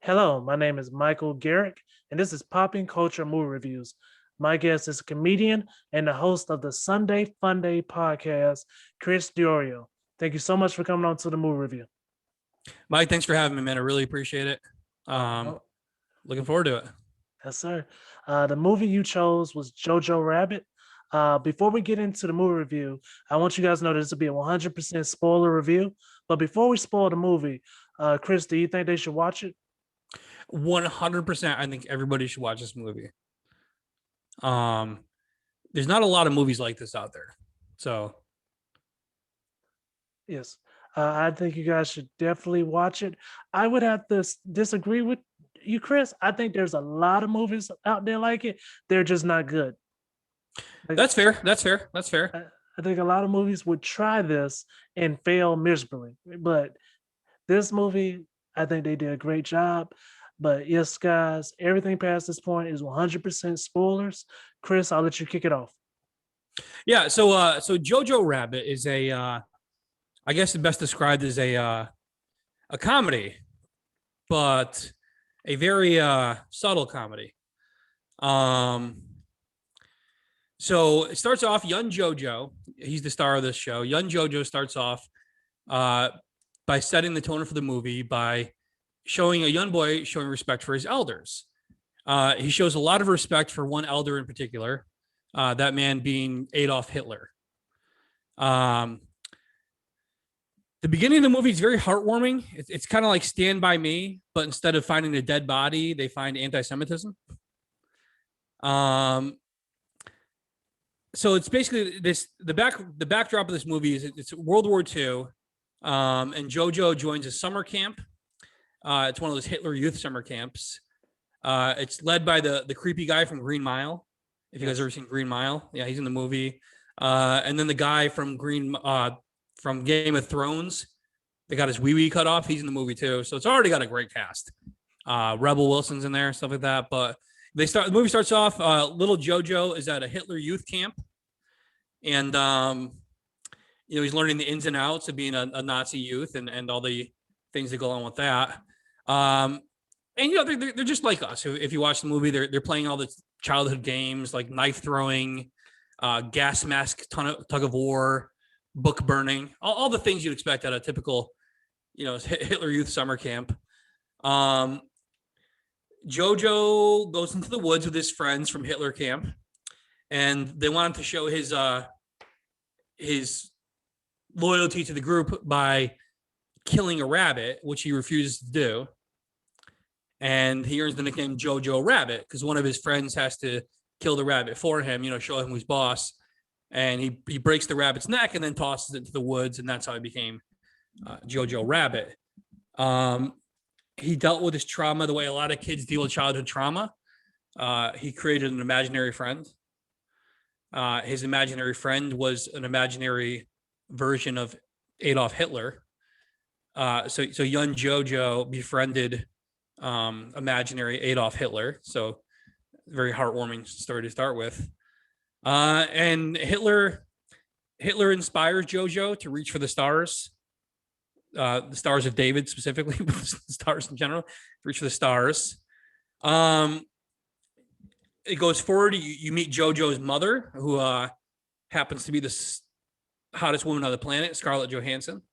Hello, my name is Michael Garrick, and this is Popping Culture Movie Reviews. My guest is a comedian and the host of the Sunday Fun Day podcast, Chris Diorio. Thank you so much for coming on to the movie review. Mike, thanks for having me, man. I really appreciate it. No, Looking forward to it. yes, sir. The movie you chose was JoJo Rabbit. Before we get into the movie review, I want you guys to know this will be a 100% spoiler review. But before we spoil the movie, Chris, do you think they should watch it? 100%. I think everybody should watch this movie. Um, there's not a lot of movies like this out there. So, Yes. I think you guys should definitely watch it. I would have to disagree with you, Chris. I think there's a lot of movies out there like it. They're just not good. Like, that's fair. That's fair. That's fair. I think a lot of movies would try this and fail miserably. But this movie, I think they did a great job. But yes, guys, everything past this point is 100% spoilers. Chris, I'll let you kick it off. Yeah. So Jojo Rabbit is I guess the best described as a comedy, but a very subtle comedy. Um, so it starts off young JoJo. He's the star of this show. Young JoJo starts off uh, by setting the tone for the movie by showing a young boy showing respect for his elders. He shows a lot of respect for one elder in particular, that man being Adolf Hitler. Um, the beginning of the movie is very heartwarming. It's kind of like Stand By Me, but instead of finding a dead body, they find anti-Semitism. Um, so it's basically the backdrop of this movie is it's World War II, and JoJo joins a summer camp. It's one of those Hitler Youth summer camps. It's led by the creepy guy from Green Mile. If you guys ever seen Green Mile, yeah, he's in the movie. And then the guy from from Game of Thrones, they got his wee cut off. He's in the movie too, so it's already got a great cast. Rebel Wilson's in there, stuff like that. But the movie starts off. Little JoJo is at a Hitler Youth camp, and he's learning the ins and outs of being a Nazi youth and all the things that go on with that. And they're just like us. If you watch the movie, they're playing all the childhood games like knife throwing, gas mask, tug of war, book burning, all the things you'd expect at a typical, Hitler Youth summer camp. JoJo goes into the woods with his friends from Hitler camp, and they wanted to show his loyalty to the group by killing a rabbit, which he refuses to do. And he earns the nickname JoJo Rabbit because one of his friends has to kill the rabbit for him, show him who's boss. And he breaks the rabbit's neck and then tosses it into the woods, and that's how he became JoJo Rabbit. He dealt with his trauma the way a lot of kids deal with childhood trauma. He created an imaginary friend. His imaginary friend was an imaginary version of Adolf Hitler. So young JoJo befriended imaginary Adolf Hitler. So very heartwarming story to start with. And Hitler inspires JoJo to reach for the stars of David specifically, stars in general, reach for the stars. It goes forward. You meet JoJo's mother, who happens to be the hottest woman on the planet, Scarlett Johansson.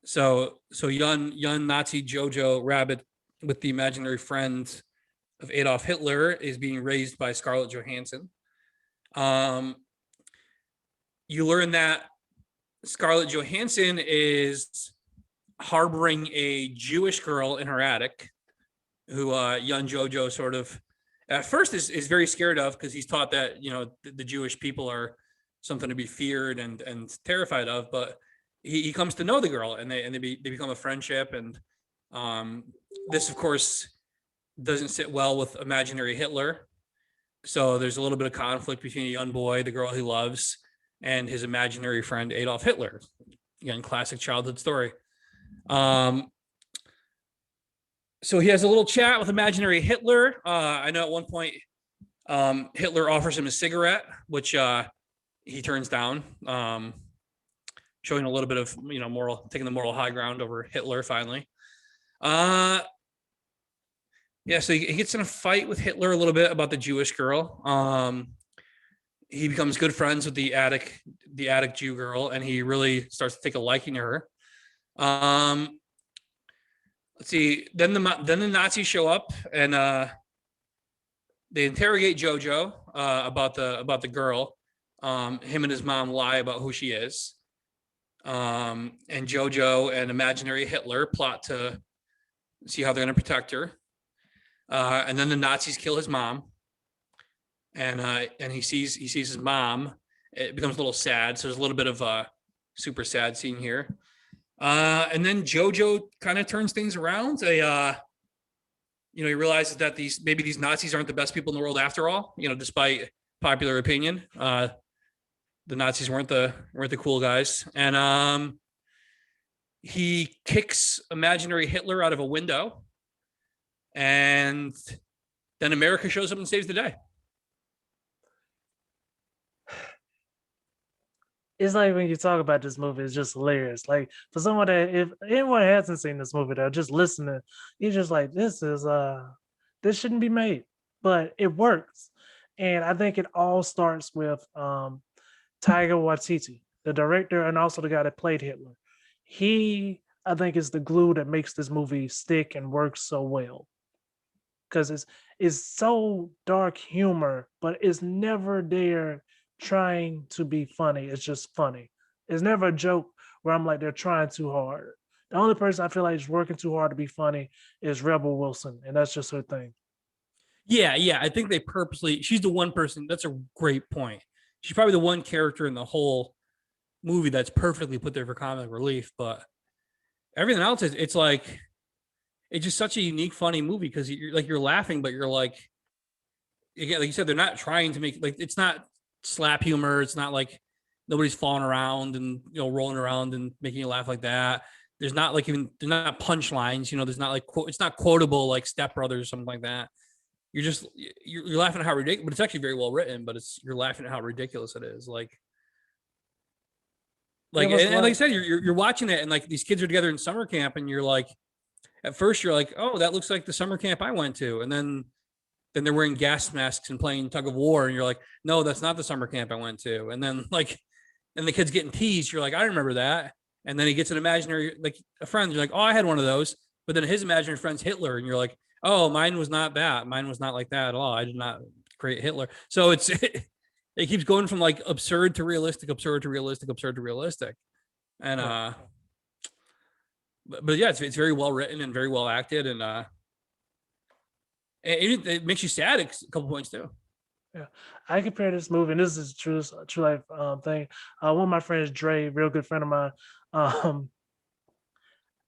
So young Nazi JoJo Rabbit with the imaginary friend of Adolf Hitler is being raised by Scarlett Johansson. You learn that Scarlett Johansson is harboring a Jewish girl in her attic, who young JoJo sort of at first is very scared of, because he's taught that the Jewish people are something to be feared and terrified of. But he comes to know the girl, and they become a friendship. And this, of course, doesn't sit well with imaginary Hitler. So there's a little bit of conflict between a young boy, the girl he loves, and his imaginary friend Adolf Hitler. Again, classic childhood story. So he has a little chat with imaginary Hitler. I know at one point Hitler offers him a cigarette, which he turns down, showing a little bit of taking the moral high ground over Hitler finally. Yeah, so he gets in a fight with Hitler a little bit about the Jewish girl. He becomes good friends with the attic Jew girl, and he really starts to take a liking to her. Um, let's see. Then the Nazis show up and they interrogate JoJo about the girl. Him and his mom lie about who she is. And JoJo and imaginary Hitler plot to see how they're going to protect her. And then the Nazis kill his mom, and he sees his mom. It becomes a little sad. So there's a little bit of a super sad scene here. And then JoJo kind of turns things around. He realizes that these Nazis aren't the best people in the world after all. Despite popular opinion, the Nazis weren't the cool guys. And he kicks imaginary Hitler out of a window, and then America shows up and saves the day. It's like when you talk about this movie, it's just hilarious. Like for someone that if anyone hasn't seen this movie, they're just listening, you're just like, this shouldn't be made. But it works. And I think it all starts with Taika Waititi, the director and also the guy that played Hitler. He, I think, is the glue that makes this movie stick and work so well. Because it's so dark humor, but it's never there trying to be funny. It's just funny. It's never a joke where I'm like they're trying too hard. The only person I feel like is working too hard to be funny is Rebel Wilson, and that's just her thing. Yeah. I think they purposely. She's the one person. That's a great point. She's probably the one character in the whole movie that's perfectly put there for comic relief. But everything else is. It's like it's just such a unique, funny movie because you're laughing, but you're like, again, like you said, they're not trying to make like it's not slap humor. It's not like nobody's falling around and rolling around and making you laugh like that. There's not like even there's not punchlines. There's not like it's not quotable like Step Brothers or something like that. You're laughing at how ridiculous, but it's actually very well written. But you're laughing at how ridiculous it is. It was And like I like said, you're watching it and like these kids are together in summer camp and you're like, at first you're like, oh, that looks like the summer camp I went to, and then they're wearing gas masks and playing tug of war, and you're like, no, that's not the summer camp I went to. And then and the kid's getting teased. You're like, I remember that. And then he gets an imaginary like a friend. You're like, oh, I had one of those. But then his imaginary friend's Hitler, and you're like, oh, mine was not that. Mine was not like that at all. I did not create Hitler. So it keeps going from like absurd to realistic, absurd to realistic, absurd to realistic. And but yeah, it's very well written and very well acted, and it makes you sad a couple points too. yeah, I compare this movie, and this is true life thing. One of my friends, Dre, real good friend of mine, um,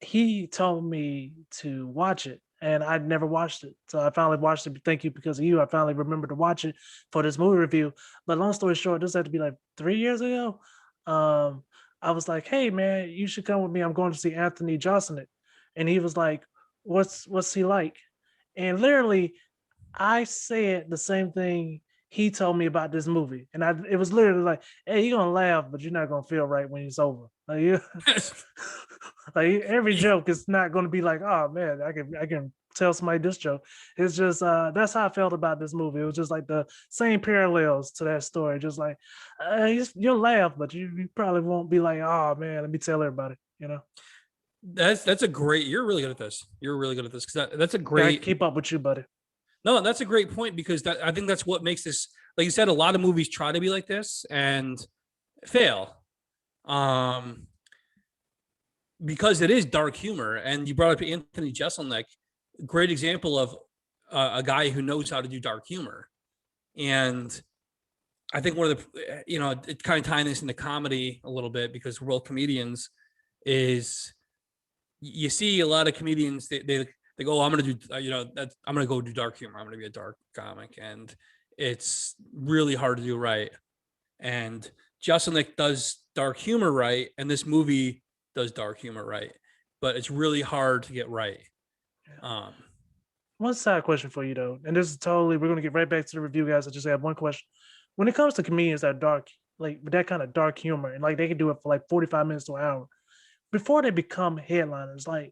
he told me to watch it, and I'd never watched it. So I finally watched it. Thank you because of you. I finally remembered to watch it for this movie review. But long story short, this had to be like 3 years ago. Um, I was like, "Hey man, you should come with me. I'm going to see Anthony Johnson." And he was like, "What's he like?" And literally, I said the same thing he told me about this movie, and it was literally like, "Hey, you're gonna laugh, but you're not gonna feel right when it's over." Like, like every joke is not gonna be like, "Oh man, I can tell somebody this joke." It's just that's how I felt about this movie. It was just like the same parallels to that story. Just like you'll laugh, but you probably won't be like, "Oh man, let me tell everybody." That's a great. You're really good at this. You're really good at this because that's a Gotta great. keep up with you, buddy. No, that's a great point because I think that's what makes this. Like you said, a lot of movies try to be like this and fail. Um, because it is dark humor, and you brought up Anthony Jeselnik, great example of a guy who knows how to do dark humor, and I think one of the it kind of tying this into comedy a little bit because we're both comedians is you see a lot of comedians they go, oh, I'm gonna do I'm gonna go do dark humor. I'm gonna be a dark comic, and it's really hard to do right. And Jeselnik does dark humor right, and this movie does dark humor right, but it's really hard to get right. Um, One side question for you though, and this is totally we're gonna get right back to the review, guys. I just have one question. When it comes to comedians that are dark, like with that kind of dark humor, and like they can do it for like 45 minutes to an hour before they become headliners, like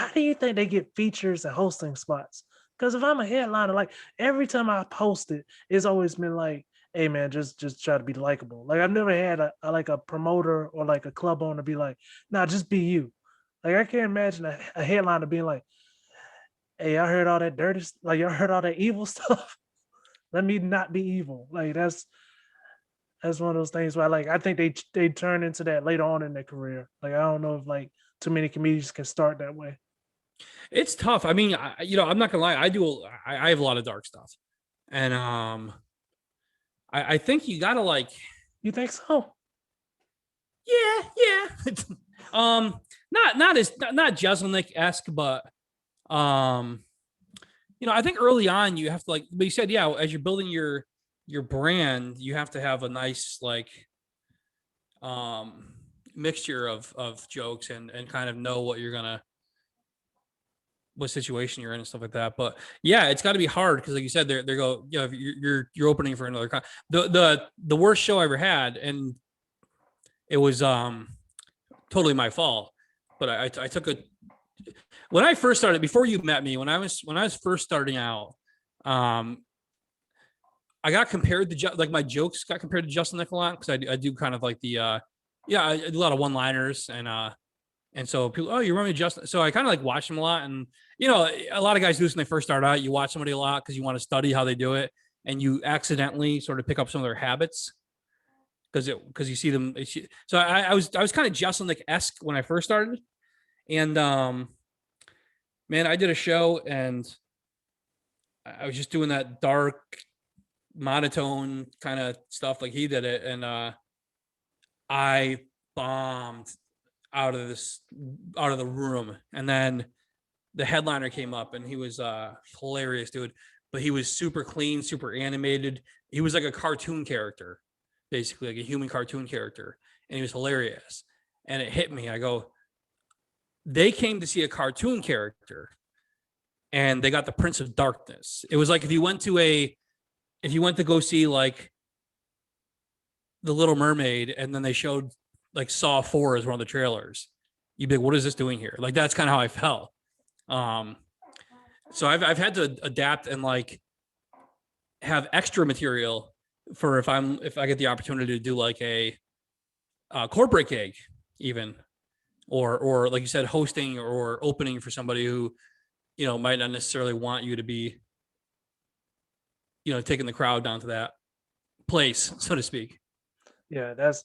how do you think they get features and hosting spots? Because if I'm a headliner, like every time I post it, it's always been like, "Hey man, just try to be likable." Like I've never had like a promoter or like a club owner be like, "Nah, just be you." Like I can't imagine a headliner being like, "Hey, I heard all that dirty, like I heard all that evil stuff. Let me not be evil." Like that's one of those things where like I think they turn into that later on in their career. Like I don't know if like too many comedians can start that way. It's tough. I mean, I'm not gonna lie. I have a lot of dark stuff, and I think you gotta like, You think so? yeah. Not as not Jeselnik esque, but um, I think early on you have to like, but you said, yeah, as you're building your brand, you have to have a nice like um mixture of jokes and kind of know what you're gonna what situation you're in and stuff like that. But yeah, it's got to be hard because, like you said, they go, if you're opening for another the worst show I ever had, and it was totally my fault. But I took a when I first started before you met me when I was first starting out. Um, I got compared to like my jokes got compared to Justin Nicolot because I do kind of like the yeah, I do a lot of one liners and so people, oh, you remind me of Justin. So I kind of like watch them a lot. And, a lot of guys do this when they first start out. You watch somebody a lot because you want to study how they do it. And you accidentally sort of pick up some of their habits because you see them. So I was kind of Justin like esque when I first started. And man, I did a show and I was just doing that dark, monotone kind of stuff like he did it. And I bombed out of the room. And then the headliner came up and he was hilarious, dude. But he was super clean, super animated. He was like a cartoon character, basically like a human cartoon character, and he was hilarious. And it hit me. I go, they came to see a cartoon character, and they got the Prince of Darkness. It was like if you went to go see like the Little Mermaid, and then they showed like Saw 4 as one of the trailers. You'd be like, what is this doing here? Like that's kind of how I felt. Um, so I've had to adapt and like have extra material for if I get the opportunity to do like a corporate gig, even or like you said, hosting or opening for somebody who might not necessarily want you to be taking the crowd down to that place, so to speak. Yeah, that's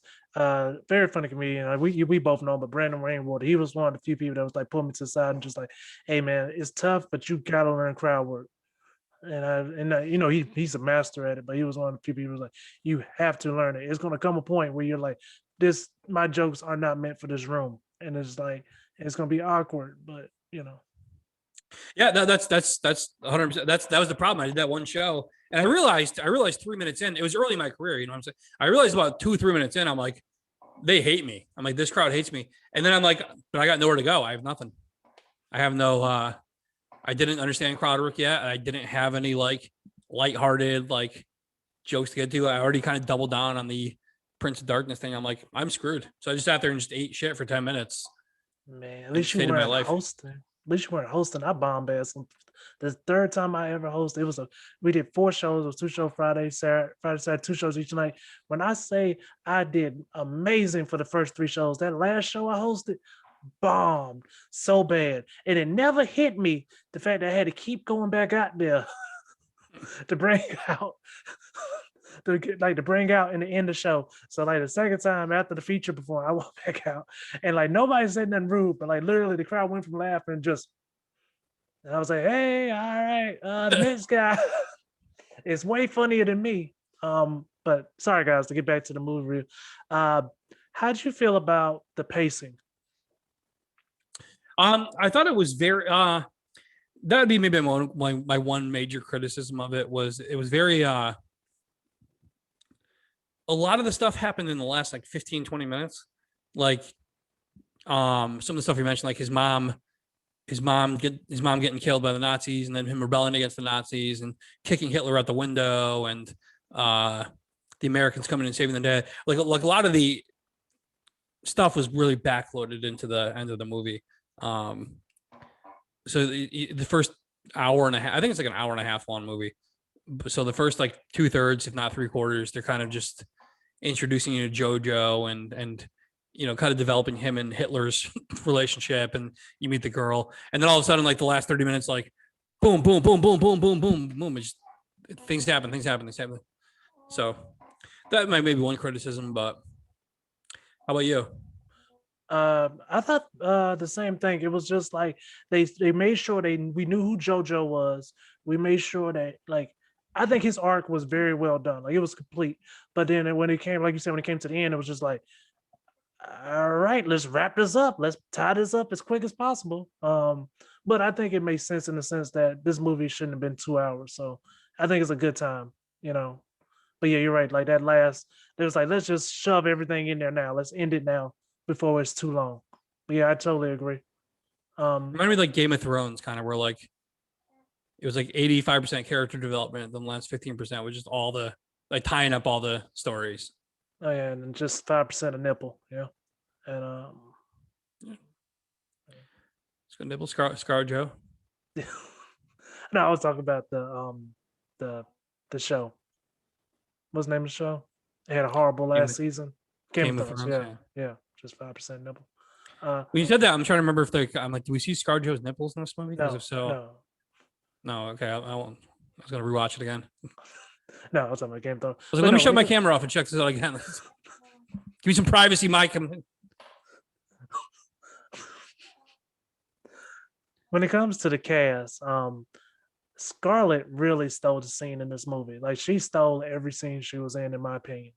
very funny comedian. We both know him, but Brandon Rainwater, he was one of the few people that was like pull me to the side and just like, "Hey man, it's tough, but you gotta learn crowd work." And he's a master at it, but he was one of the few people who was like, "You have to learn it. It's gonna come a point where you're like, this my jokes are not meant for this room," and it's like it's gonna be awkward, but Yeah, that's 100%. That was the problem. I did that one show, and I realized 3 minutes in, it was early in my career. You know what I'm saying? I realized about 2 3 minutes in, I'm like, they hate me. I'm like, this crowd hates me. And then I'm like, but I got nowhere to go. I have nothing. I have no. I didn't understand crowd work yet. I didn't have any like lighthearted like jokes to get to. I already kind of doubled down on the Prince of Darkness thing. I'm like, I'm screwed. So I just sat there and just ate shit for 10 minutes man, at and least just you hated my weren't life. hosting. At least you weren't hosting. I bomb ass. The third time I ever hosted, we did 4 shows. It was 2 shows Friday, Saturday, 2 shows each night. When I say I did amazing for the first 3 shows, that last show I hosted bombed so bad, and it never hit me the fact that I had to keep going back out there to bring out to bring out and to end the show. So like the second time after the feature performance, I walked back out and like nobody said nothing rude, but like literally the crowd went from laughing and just and I was like, hey, all right, the next guy is way funnier than me. But sorry guys, to get back to the movie review. Uh how'd you feel about the pacing? I thought it was very that would be maybe my one major criticism of it was it was very a lot of the stuff happened in the last like 15 20 minutes. Like some of the stuff you mentioned, like his mom getting killed by the Nazis, and then him rebelling against the Nazis and kicking Hitler out the window, and uh, the Americans coming and saving the day. Like a lot of the stuff was really backloaded into the end of the movie. Um, so the first hour and a half, I think it's like an hour and a half long movie. So the first like 2/3, if not 3/4, they're kind of just introducing you to JoJo and kind of developing him and Hitler's relationship, and you meet the girl, and then all of a sudden, like the last 30 minutes, like boom, boom, boom, boom, boom, boom, boom, boom, it's just, things happen, things happen, things happen. So that might maybe one criticism, but how about you? I thought the same thing. It was just like they made sure we knew who JoJo was. We made sure that like I think his arc was very well done. Like it was complete. But then when it came, like you said, when it came to the end, it was just like, all right, let's wrap this up. Let's tie this up as quick as possible. But I think it makes sense in the sense that this movie shouldn't have been 2 hours. So I think it's a good time, you know. But yeah, you're right. Like that last, there was like, let's just shove everything in there now. Let's end it now before it's too long. But yeah, I totally agree. Um, Reminded me like Game of Thrones, kind of where like it was like 85% character development, then the last 15% was just all the like tying up all the stories. oh yeah, and just 5% a nipple, yeah. And Yeah. It's good nibble, Scar Joe. no, I was talking about the the show. What's the name of the show? It had a horrible Game last of, season. Game of Game of Thrones, Thrones, yeah, yeah. yeah, just 5% nipple. Uh, When you said that, I'm trying to remember if like I'm like, do we see Scar Joe's nipples in this movie? Because if no, so, no, no. Okay, I won't. I was gonna rewatch it again. I no, I was talking about Game of Thrones, was like, but let me no, shut my camera off and check this out again. Give me some privacy, Mike. when it comes to the cast, Scarlett really stole the scene in this movie. Like she stole every scene she was in my opinion.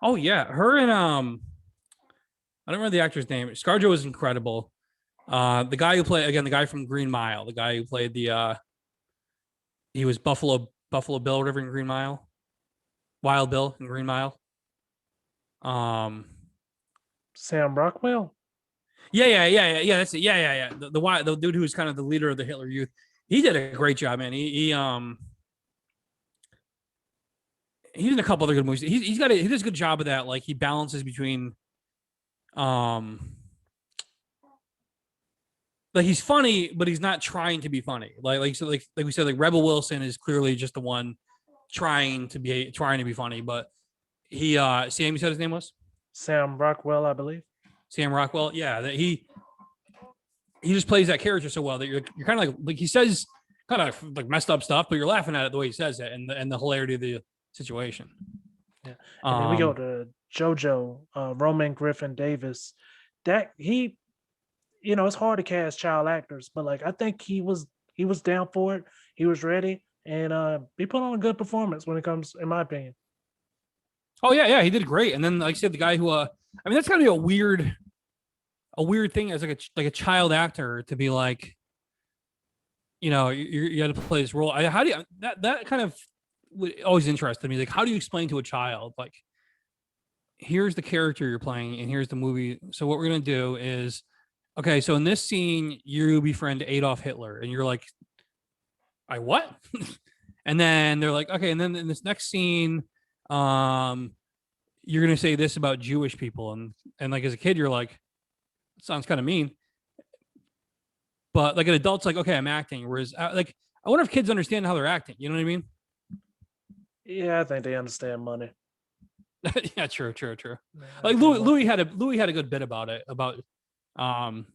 Oh yeah, her and I don't remember the actor's name. ScarJo was incredible. The guy who played again, the guy from Green Mile, the guy who played he was Buffalo Bill, whatever in Green Mile, Wild Bill in Green Mile. Um, Sam Rockwell. yeah. That's it. Yeah. The dude who was kind of the leader of the Hitler Youth. He did a great job, man. He's in a couple other good movies. He does a good job of that. Like he balances between um like he's funny, but he's not trying to be funny. Like we said, like Rebel Wilson is clearly just the one trying to be funny, but he Sam, you said his name was Sam Rockwell, I believe. Sam Rockwell. Yeah, that he just plays that character so well that you're kind of like he says kind of like messed up stuff, but you're laughing at it the way he says it and the hilarity of the situation. Yeah. And then we go Um, to JoJo, Roman Griffin Davis. That it's hard to cast child actors, but like I think he was down for it. He was ready, and he put on a good performance when it comes, in my opinion. oh yeah, he did great. And then like I said, the guy who I mean that's gotta be a weird thing as like a child actor to be like, you got to play this role. How do you that kind of always interested me? Like, how do you explain to a child like, here's the character you're playing and here's the movie. So what we're gonna do is, okay, so in this scene you befriend Adolf Hitler, and you're like, I what? And then they're like, okay, and then in this next scene, um, you're gonna say this about Jewish people, and like as a kid, you're like, sounds kind of mean, but like an adult's like, okay, I'm acting. Whereas like I wonder if kids understand how they're acting. You know what I mean? Yeah, I think they understand money. Yeah, true. Yeah, I Like think Louis had a good bit about it. About um,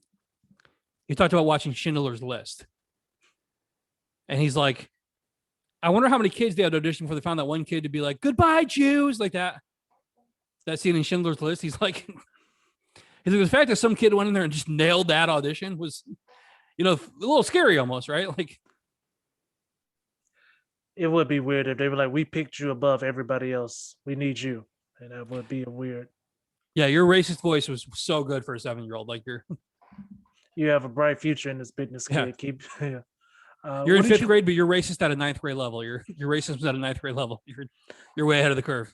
he talked about watching Schindler's List, and he's like, I wonder how many kids they had auditioned for. They found that one kid to be like, "Goodbye, Jews," like that. That scene in Schindler's List. He's like, the fact that some kid went in there and just nailed that audition was, a little scary almost, right? Like, it would be weird if they were like, "We picked you above everybody else. We need you," and that would be a weird. yeah, your racist voice was so good for a 7-year-old. Like You have a bright future in this business, yeah, kid. Keep. Yeah. you're in What did fifth you? grade, but you're racist at a ninth grade level. Your racism is at a ninth grade level. You're way ahead of the curve.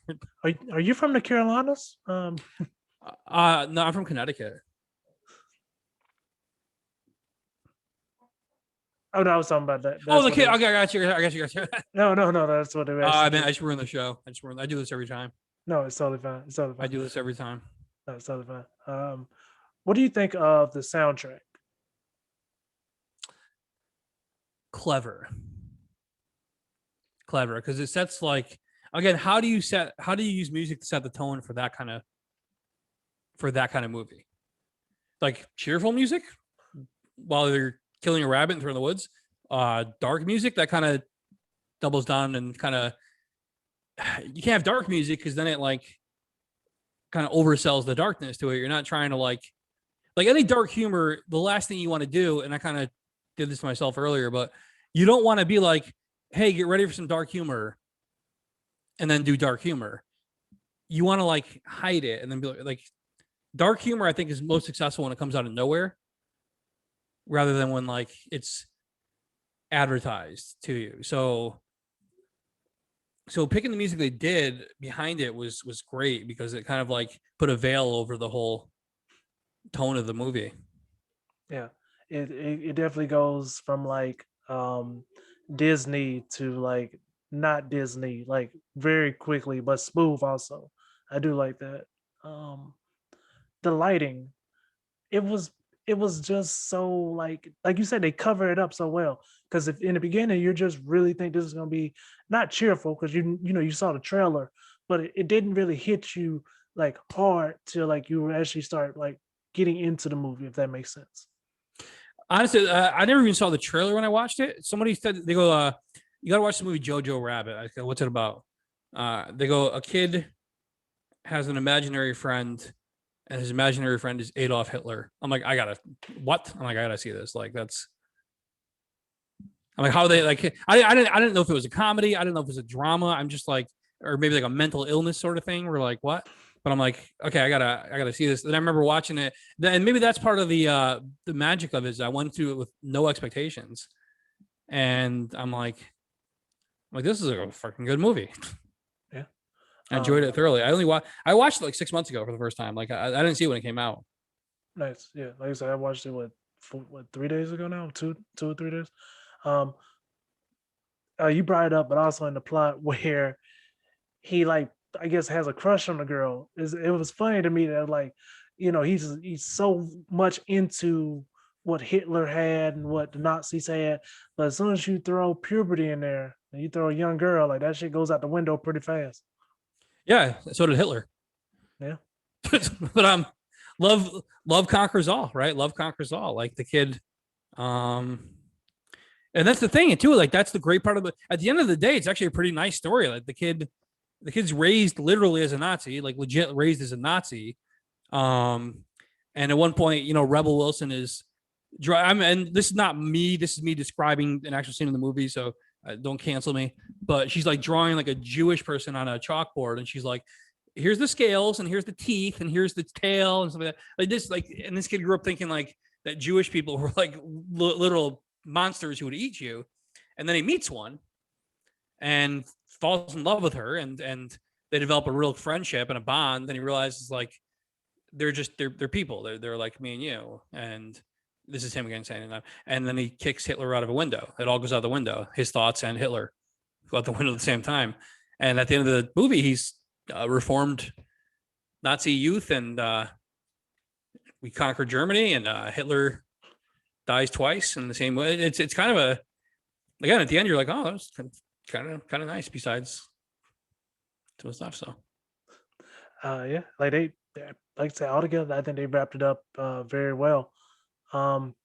Are you from the Carolinas? No, I'm from Connecticut. Oh no, I was talking about that. Oh, That's the what it kid. was. Okay, I got you. No. That's what they were I actually. mean, I just ruined the show. I do this every time. No, it's totally fine. It's totally I fine. do this every time. No, it's totally fine. What do you think of the soundtrack? clever, clever, because it sets like, again, how do you use music to set the tone for that kind of movie? Like cheerful music while they're killing a rabbit and through the woods. Dark music that kind of doubles down and kind of, you can't have dark music because then it like kind of oversells the darkness to it. You're not trying to like any dark humor. The last thing you want to do, and I kind of did this to myself earlier, but you don't want to be like, hey, get ready for some dark humor, and then do dark humor. You want to like hide it and then be like dark humor. I think is most successful when it comes out of nowhere, rather than when like it's advertised to you. So picking the music they did behind it was great because it kind of like put a veil over the whole tone of the movie. Yeah, it definitely goes from like Disney to like not Disney, like very quickly, but smooth also. I do like that. Um, the lighting, it was it was just so like you said, they cover it up so well. Because if in the beginning you just really think this is gonna be not cheerful, because you know you saw the trailer, but it didn't really hit you like hard till like you actually start like getting into the movie, if that makes sense. Honestly, I never even saw the trailer when I watched it. Somebody said they go, "You got to watch the movie JoJo Rabbit." I go, "What's it about?" They go, "A kid has an imaginary friend, and his imaginary friend is Adolf Hitler." I'm like, "I gotta what?" I'm like, "I gotta see this." Like that's. I'm like, how they like? I didn't know if it was a comedy. I didn't know if it was a drama. I'm just like, or maybe like a mental illness sort of thing. We're like, what? But I'm like, okay, I gotta see this. Then I remember watching it, and maybe that's part of the magic of it. Is I went to it with no expectations, and I'm like, this is a fucking good movie. Yeah. I enjoyed Um, it thoroughly. I watched it like 6 months ago for the first time. Like I didn't see it when it came out. nice. Yeah. Like I said, I watched it what 3 days ago now, 2 or 3 days. Um, you brought it up, but also in the plot where he like I guess has a crush on the girl. It was funny to me that like, you know, he's so much into what Hitler had and what the Nazis had, but as soon as you throw puberty in there and you throw a young girl, like that shit goes out the window pretty fast. Yeah, so did Hitler. Yeah, yeah, But love love conquers all, right? Love conquers all. Like the kid, um, and that's the thing too. Like that's the great part of it. At the end of the day, it's actually a pretty nice story. Like the kid's raised literally as a Nazi, like legit raised as a Nazi. Um, and at one point, Rebel Wilson is. And this is not me. This is me describing an actual scene in the movie. So don't cancel me. But she's like drawing like a Jewish person on a chalkboard, and she's like, "Here's the scales, and here's the teeth, and here's the tail, and stuff like that." Like this, and this kid grew up thinking like that Jewish people were like literal monsters who would eat you, and then he meets one and falls in love with her, and they develop a real friendship and a bond. Then he realizes like they're people. They're like me and you, and this is him again saying that. And then he kicks Hitler out of a window. It all goes out the window. His thoughts and Hitler go out the window at the same time. And at the end of the movie, he's reformed Nazi youth, and we conquered Germany, and Hitler dies twice in the same way. It's kind of a, again, at the end you're like, oh, that was kind of nice. Besides some stuff, so yeah. Like like I said, altogether, I think they wrapped it up very well. Um,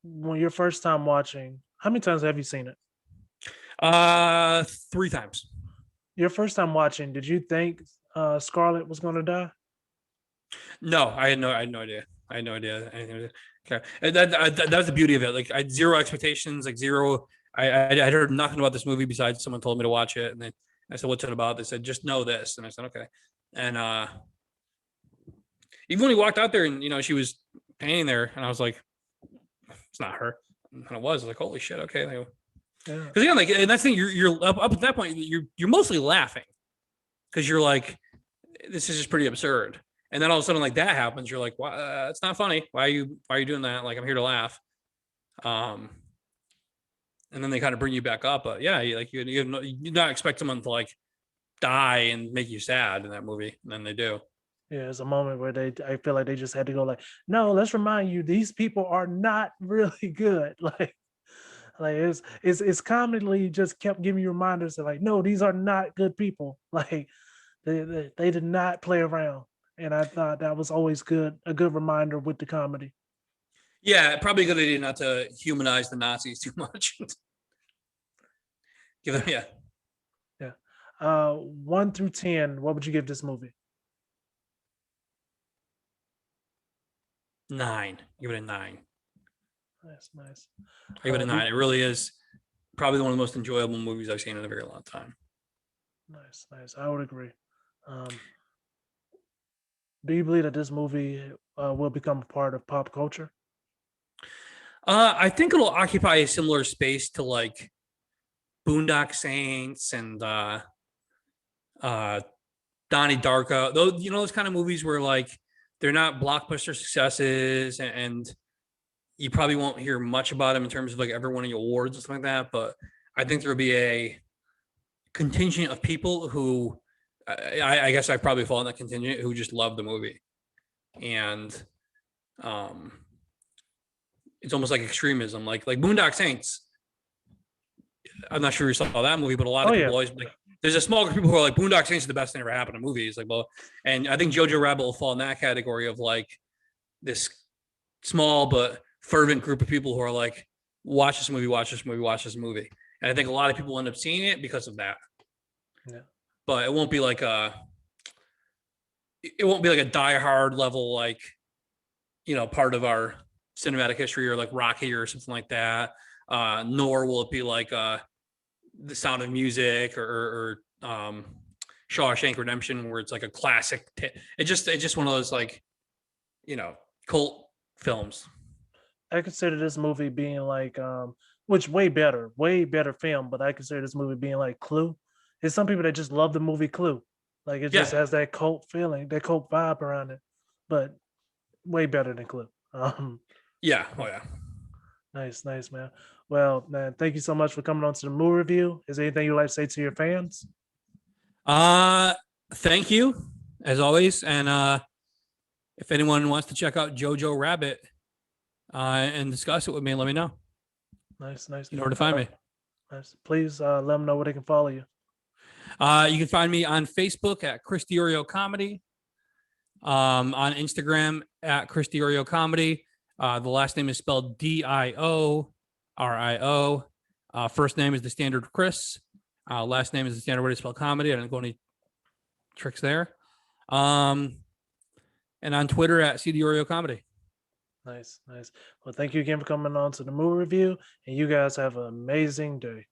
when your first time watching, how many times have you seen it? 3 times. Your first time watching, did you think Scarlett was going to die? No, I had no idea. I had no idea anything. Okay, and that's the beauty of it. Like I had zero expectations, like zero. I heard nothing about this movie besides someone told me to watch it, and then I said, "What's it about?" They said, "Just know this," and I said, "Okay." And even when we walked out there, and she was painting there, and I was like, "It's not her," and it was. I was like, "Holy shit!" Okay, Yeah, because again, like, and that's the thing. You're up at that point. You're mostly laughing because you're like, this is just pretty absurd. And then all of a sudden, like that happens, you're like, "Why? It's not funny. Why are you doing that? Like, I'm here to laugh." Um, and then they kind of bring you back up. But yeah, you not expect someone to like die and make you sad in that movie, and then they do. Yeah, it's a moment where I feel like they just had to go like, no, let's remind you these people are not really good. Like it's commonly just kept giving you reminders that like, no, these are not good people. Like they did not play around, and I thought that was always good, a good reminder with the comedy. Yeah, probably a good idea not to humanize the Nazis too much. Give them, Yeah, yeah, yeah. 1 through 10, what would you give this movie? 9. Give it a 9. Nice, nice. I give it a Do 9. It really is probably one of the most enjoyable movies I've seen in a very long time. nice, nice. I would agree. Um, do you believe that this movie will become a part of pop culture? I think it'll occupy a similar space to like Boondock Saints and uh Donnie Darko. Those, those kind of movies where like they're not blockbuster successes, and you probably won't hear much about them in terms of like ever winning awards and stuff like that. But I think there'll be a contingent of people who I guess I probably fall in that contingent who just love the movie, and um, it's almost like extremism, like Boondock Saints. I'm not sure you saw that movie, but a lot Oh of yeah, people always like. There's a small group of people who are like Boondock Saints is the best thing ever happened to movies. Like, well, and I think JoJo Rabbit will fall in that category of like this small but fervent group of people who are like, watch this movie, watch this movie, watch this movie. And I think a lot of people end up seeing it because of that. yeah. But it won't be like a diehard level, like, part of our cinematic history or like Rocky or something like that. Nor will it be like The Sound of Music or Shawshank Redemption, where it's like a classic. It's just one of those like, you know, cult films. I consider this movie being like, which way better film. But I consider this movie being like Clue. There's some people that just love the movie Clue, like it just Yeah. has that cult feeling, that cult vibe around it. But way better than Clue. Yeah. Oh yeah. Nice, nice, man. Well, man, thank you so much for coming on to the movie review. Is there anything you'd like to say to your fans? Uh Thank you as always. And if anyone wants to check out JoJo Rabbit and discuss it with me, let me know. Nice, nice. You know where to find me. Nice. Please let them know where they can follow you. You can find me on Facebook at Chris Diorio Comedy, on Instagram at Chris Diorio Comedy. The last name is spelled Diorio. First name is the standard Chris. Last name is the standard way to spell comedy. I didn't go any tricks there. And on Twitter at CDiorio Comedy. Nice, nice. Well, thank you again for coming on to the movie review, and you guys have an amazing day.